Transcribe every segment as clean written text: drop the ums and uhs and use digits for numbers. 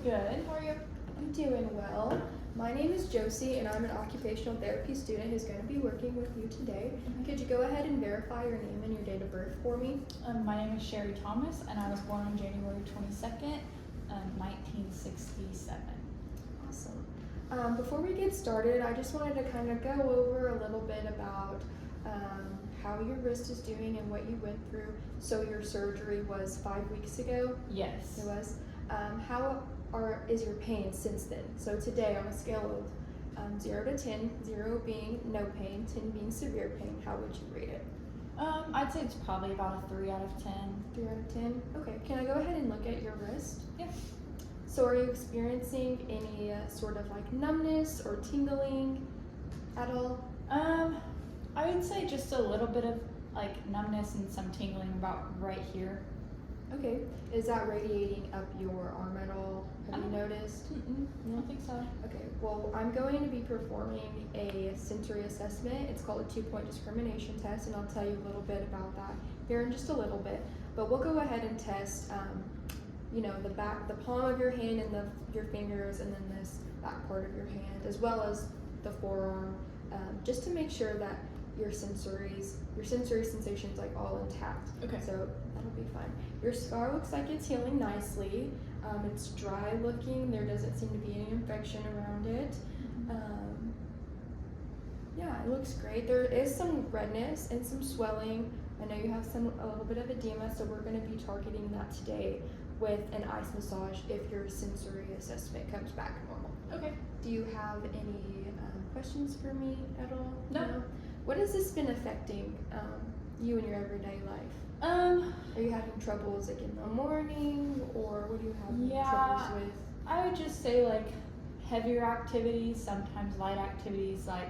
Good. How are you? I'm doing well. My name is Josi, and I'm an occupational therapy student who's going to be working with you today. Could you go ahead and verify your name and your date of birth for me? My name is Cherie Thomas, and I was born on January 22nd, 1967. Awesome. Before we get started, I just wanted to kind of go over a little bit about how your wrist is doing and what you went through. So your surgery was 5 weeks ago? Yes. It was. How is your pain since then? So today, on a scale of 0 to 10, 0 being no pain, 10 being severe pain, how would you rate it? I'd say it's probably about a 3 out of 10. 3 out of 10? Okay, can I go ahead and look at your wrist? Yeah. So are you experiencing any sort of like numbness or tingling at all? I would say just a little bit of like numbness and some tingling about right here. Okay, is that radiating up your arm at all? Have you noticed? I don't think so. Okay, well, I'm going to be performing a sensory assessment. It's called a 2-point discrimination test, and I'll tell you a little bit about that here in just a little bit. But we'll go ahead and test, the palm of your hand and your fingers, and then this back part of your hand, as well as the forearm, just to make sure that your sensory sensations like all intact. Okay. So that'll be fine. Your scar looks like it's healing nicely. It's dry looking. There doesn't seem to be any infection around it. Yeah, it looks great. There is some redness and some swelling. I know you have a little bit of edema, so we're going to be targeting that today with an ice massage if your sensory assessment comes back normal. Okay. Do you have any questions for me at all? No. What has this been affecting you in your everyday life? Are you having troubles like in the morning, or what do you have troubles with? I would just say like heavier activities, sometimes light activities, like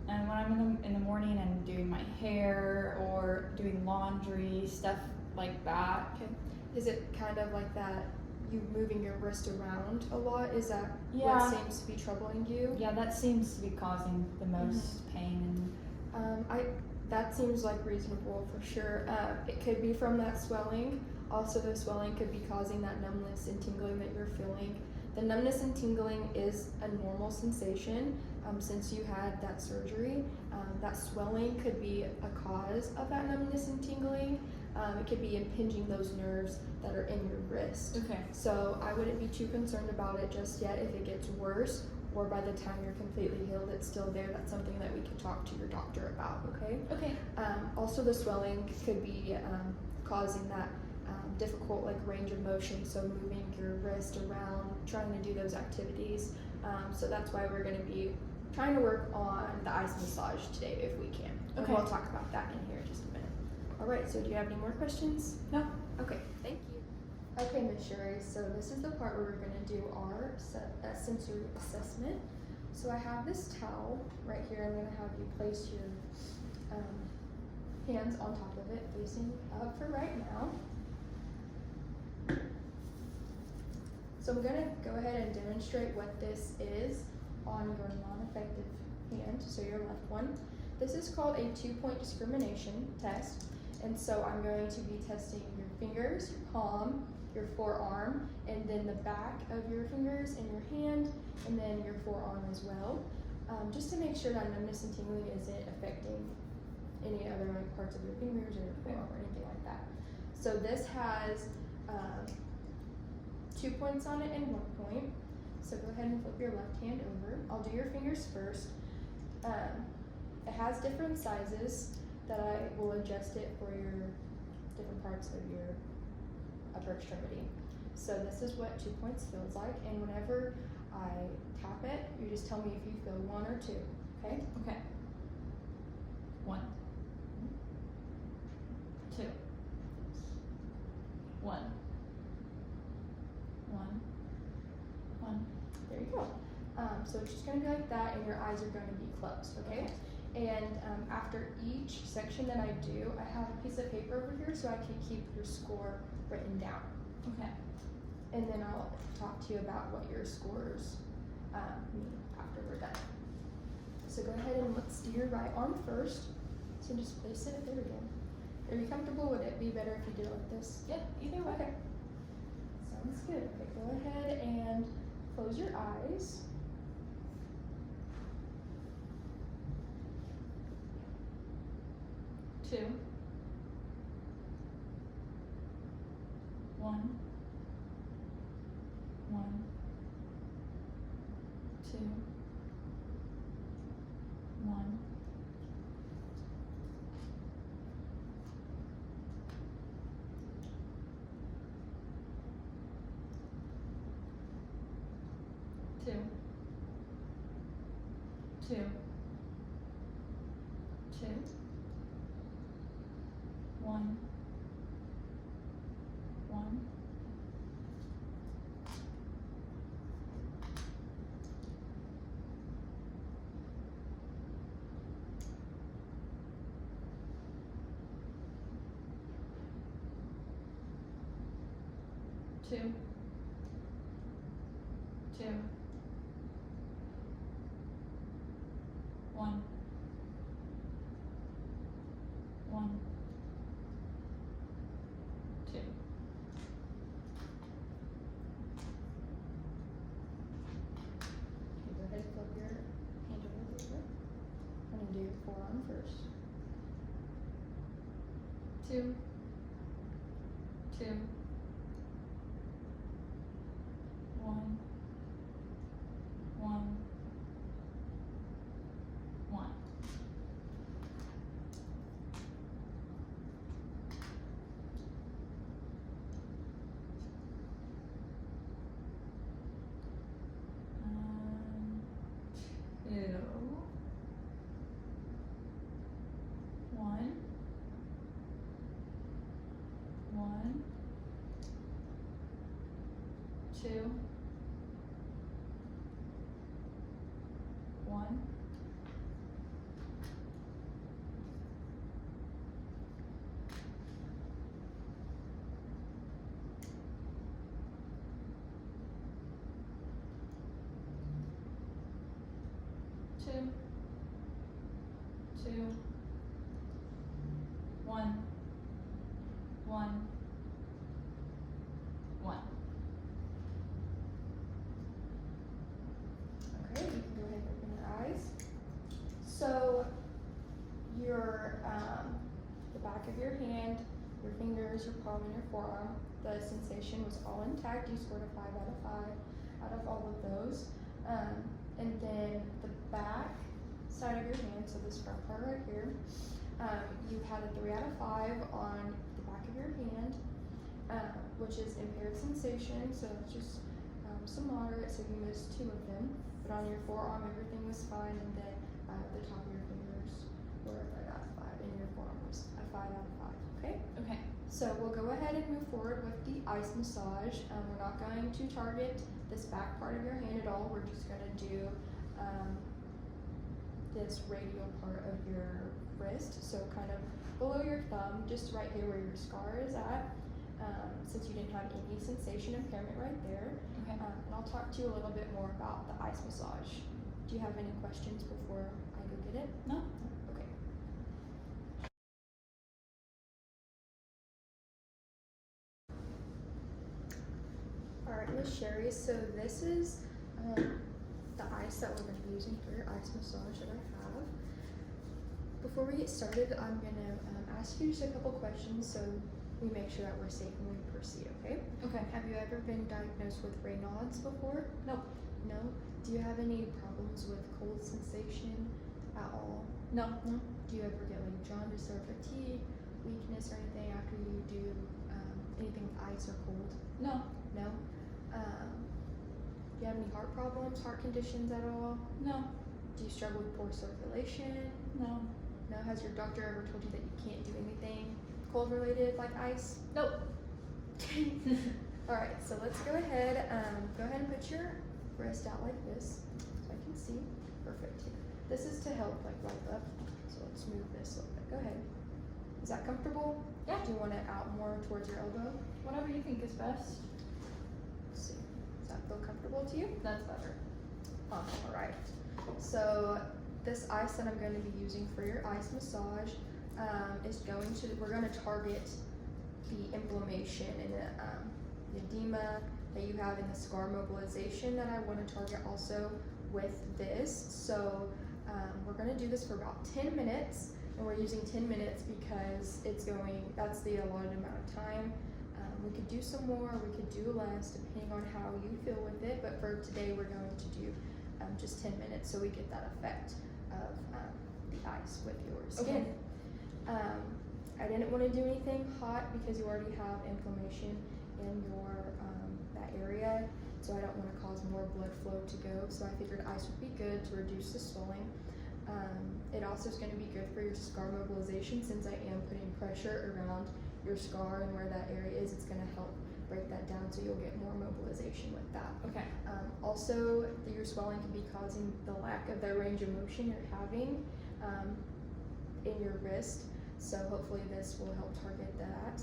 when I'm in the morning and doing my hair or doing laundry, stuff like that. Okay. Is it kind of like that? You moving your wrist around a lot? Is that Yeah. what seems to be troubling you? Yeah, that seems to be causing the most pain. That seems like reasonable for sure. It could be from that swelling. Also, the swelling could be causing that numbness and tingling that you're feeling. The numbness and tingling is a normal sensation since you had that surgery. That swelling could be a cause of that numbness and tingling. It could be impinging those nerves that are in your wrist. Okay. So I wouldn't be too concerned about it just yet. If it gets worse, or by the time you're completely healed, it's still there, that's something that we can talk to your doctor about, okay? Okay. Also, the swelling could be causing that difficult like range of motion, so moving your wrist around, trying to do those activities. So that's why we're going to be trying to work on the ice massage today if we can. And Okay. we'll talk about that in here in just a minute. All right, so do you have any more questions? No. Okay, thank you. Okay, Ms. Cherie, so this is the part where we're going to do our sensory assessment. So I have this towel right here. I'm going to have you place your hands on top of it, facing up for right now. So I'm going to go ahead and demonstrate what this is on your non-effective hand, so your left one. This is called a 2-point discrimination test. And so I'm going to be testing your fingers, your palm, your forearm, and then the back of your fingers and your hand, and then your forearm as well, just to make sure that numbness and tingling isn't affecting any other parts of your fingers or your forearm or anything like that. So this has 2 points on it and 1 point. So go ahead and flip your left hand over. I'll do your fingers first. It has different sizes that I will adjust it for your different parts of your upper extremity. So this is what 2 points feels like, and whenever I tap it, you just tell me if you feel 1 or 2, okay? Okay. 1, 2, 1, 1, 1. There you go. So it's just going to be like that, and your eyes are going to be closed, okay? And after each section that I do, I have a piece of paper over here so I can keep your score written down. Okay. And then I'll talk to you about what your scores mean after we're done. So go ahead and let's do your right arm first. So just place it, there we go. Are you comfortable? Would it be better if you did it like this? Yeah, either way. Okay. So Sounds good. Okay, go ahead and close your eyes. Two. One. One. Two. One. Two. Two. Two. One. One. Two. Two. One. One. Two. Okay, go ahead and flip your hand over. I'm gonna do your forearm first. Two. Two. One. One. One. Two. One. One. Two. One. Two. Two. One. One. One. Okay, you can go ahead and open your eyes. So your the back of your hand, your fingers, your palm, and your forearm, the sensation was all intact. You scored a 5 out of 5 out of all of those. And then the back side of your hand, so this front part right here, you had a 3 out of 5 on the back of your hand, which is impaired sensation. So it's just some moderate, so you missed 2 of them. But on your forearm, everything was fine, and then the top of your fingers were a 3 out of 5, and your forearm was a 5 out of 5. Okay. Okay. So we'll go ahead and move forward with the ice massage. We're not going to target this back part of your hand at all. We're just going to do this radial part of your wrist, so kind of below your thumb, just right here where your scar is at, since you didn't have any sensation impairment right there. Okay. And I'll talk to you a little bit more about the ice massage. Do you have any questions before I go get it? No. Okay. Alright, Miss Cherie, so this is the ice that we're going to be using for your ice massage that I have. Before we get started, I'm going to ask you just a couple questions so we make sure that we're safe when we proceed, okay? Okay. Have you ever been diagnosed with Raynaud's before? Nope. No? Do you have any problems with cold sensation at all? No. No? Do you ever get like jaundice or fatigue, weakness or anything after you do anything with ice or cold? No. No? Do you have any heart problems, heart conditions at all? No. Do you struggle with poor circulation? No. No? Has your doctor ever told you that you can't do anything cold related like ice? Nope. Alright, so let's go ahead. Go ahead and put your wrist out like this so I can see. Perfect. This is to help like wipe up. So let's move this a little bit. Go ahead. Is that comfortable? Yeah. Do you want it out more towards your elbow? Whatever you think is best. Let's see. Does that feel comfortable to you? That's better. Alright. So this ice that I'm going to be using for your ice massage we're going to target the inflammation in the edema that you have and the scar mobilization that I want to target also with this. So we're going to do this for about 10 minutes, and we're using 10 minutes because that's the allotted amount of time. We could do some more, we could do less, depending on how you feel with it, but for today we're going to do just 10 minutes so we get that effect of the ice with your skin. Okay. I didn't want to do anything hot because you already have inflammation in your that area, so I don't want to cause more blood flow to go, so I figured ice would be good to reduce the swelling. It also is going to be good for your scar mobilization, since I am putting pressure around your scar and where that area is. It's going to help break that down, so you'll get more mobilization with that. Okay. Also, your swelling can be causing the lack of the range of motion you're having in your wrist, so hopefully this will help target that,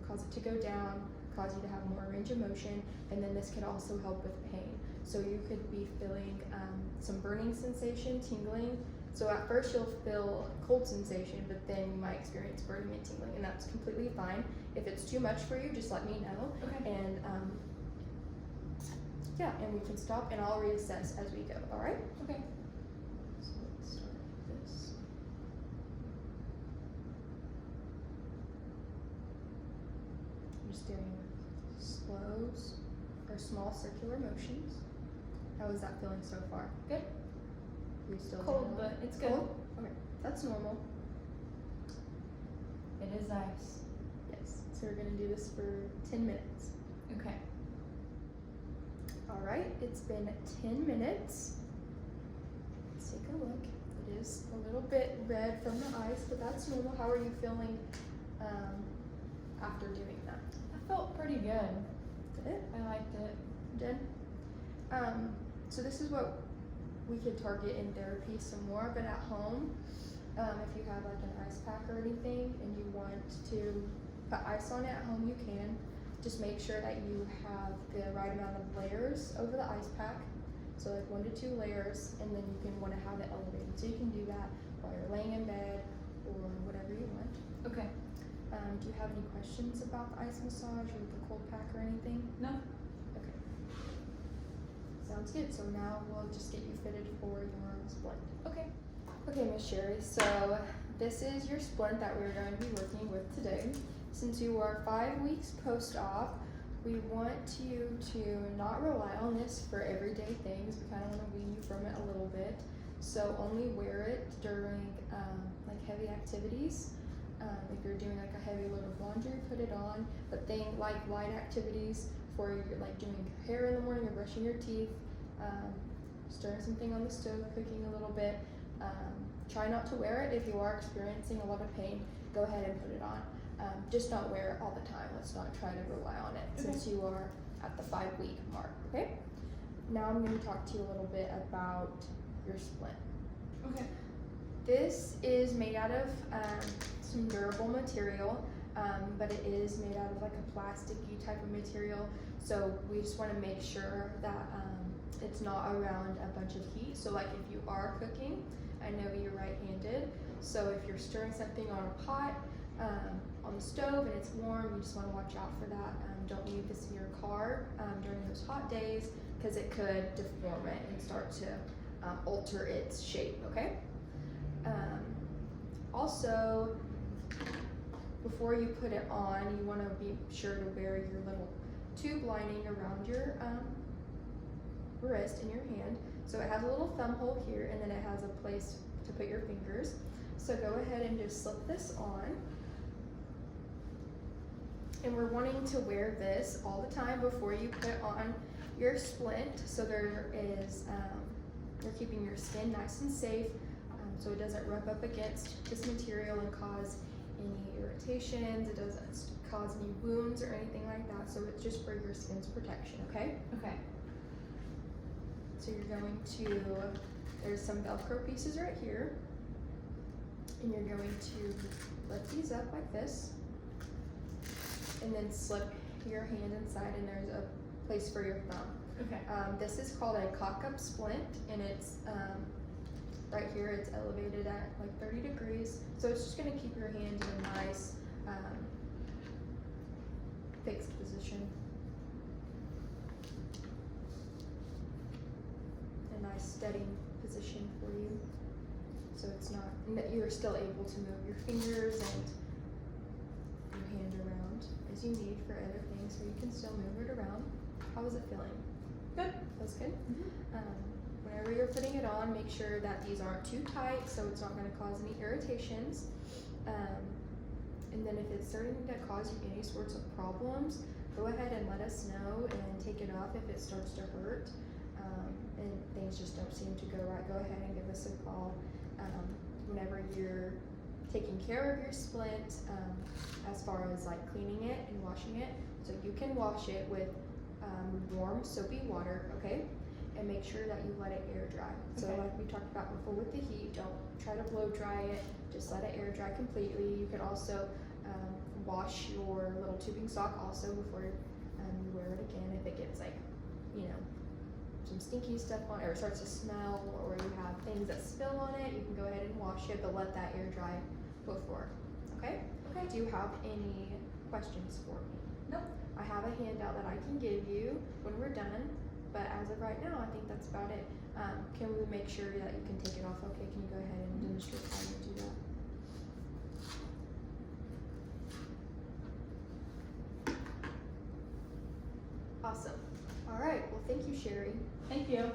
cause it to go down, cause you to have more range of motion, and then this could also help with pain. So you could be feeling some burning sensation, tingling. So at first you'll feel cold sensation, but then you might experience burning and tingling, and that's completely fine. If it's too much for you, just let me know. Okay. And yeah, and we can stop, and I'll reassess as we go. All right? Okay. So let's start with this. I'm just doing slows or small circular motions. How is that feeling so far? Good. Are you still Cold, doing but that? it's good. Cold? Okay, that's normal. It is ice. Yes. So we're gonna do this for 10 minutes. Okay. All right, it's been 10 minutes. Let's take a look. It is a little bit red from the ice, but that's normal. How are you feeling after doing that? I felt pretty good. Good. I liked it. Did? So this is what we could target in therapy some more, but at home, if you have like an ice pack or anything and you want to put ice on it at home, you can. Just make sure that you have the right amount of layers over the ice pack. So like 1 to 2 layers, and then you can want to have it elevated. So you can do that while you're laying in bed or whatever you want. Okay. Do you have any questions about the ice massage or the cold pack or anything? No. Okay. Sounds good. So now we'll just get you fitted for your splint. Okay. Okay, Miss Cherie. So this is your splint that we're going to be working with today. Since you are 5 weeks post-op, we want you to not rely on this for everyday things. We kind of want to wean you from it a little bit. So only wear it during like heavy activities. If you're doing like a heavy load of laundry, put it on. But like light activities for your, like doing your hair in the morning or brushing your teeth, stirring something on the stove, cooking a little bit. Try not to wear it. If you are experiencing a lot of pain, go ahead and put it on. Just don't wear it all the time. Let's not try to rely on it since you are at the 5-week mark, okay? Now I'm going to talk to you a little bit about your splint. Okay. This is made out of some durable material, but it is made out of like a plasticky type of material. So we just want to make sure that it's not around a bunch of heat. So like if you are cooking, I know you're right-handed, so if you're stirring something on a pot, on the stove and it's warm, you just want to watch out for that. Don't leave this in your car during those hot days, because it could deform it and start to alter its shape, okay? Also, before you put it on, you want to be sure to wear your little tube lining around your wrist and your hand. So it has a little thumb hole here, and then it has a place to put your fingers. So go ahead and just slip this on. And we're wanting to wear this all the time before you put on your splint. So there is, you're keeping your skin nice and safe, so it doesn't rub up against this material and cause any irritations. It doesn't cause any wounds or anything like that. So it's just for your skin's protection, okay? Okay. So you're going to, there's some Velcro pieces right here. And you're going to lift these up like this. And then slip your hand inside, and there's a place for your thumb. Okay. This is called a cock-up splint, and it's right here. It's elevated at like 30 degrees, so it's just going to keep your hand in a nice fixed position. steady position for you. So it's not, and that you're still able to move your fingers and your hand around as you need for other things, so you can still move it around. How is it feeling? Good. Feels good? Mm-hmm. Whenever you're putting it on, make sure that these aren't too tight so it's not going to cause any irritations. And then if it's starting to cause you any sorts of problems, go ahead and let us know and take it off if it starts to hurt and things just don't seem to go right. Go ahead and give us a call whenever you're taking care of your splint as far as like cleaning it and washing it. So you can wash it with warm soapy water, okay? And make sure that you let it air dry. So Okay. like we talked about before with the heat, don't try to blow dry it, just let it air dry completely. You could also wash your little tubing sock also before you wear it again. If it gets like, you know, some stinky stuff on it or it starts to smell or you have things that spill on it, you can go ahead and wash it, but let that air dry before, okay? Okay. Do you have any questions for me? Nope. I have a handout that I can give you when we're done, but as of right now, I think that's about it. Can we make sure that you can take it off? Okay, can you go ahead and demonstrate how you do that? Awesome. All right, well, thank you, Cherie. Thank you.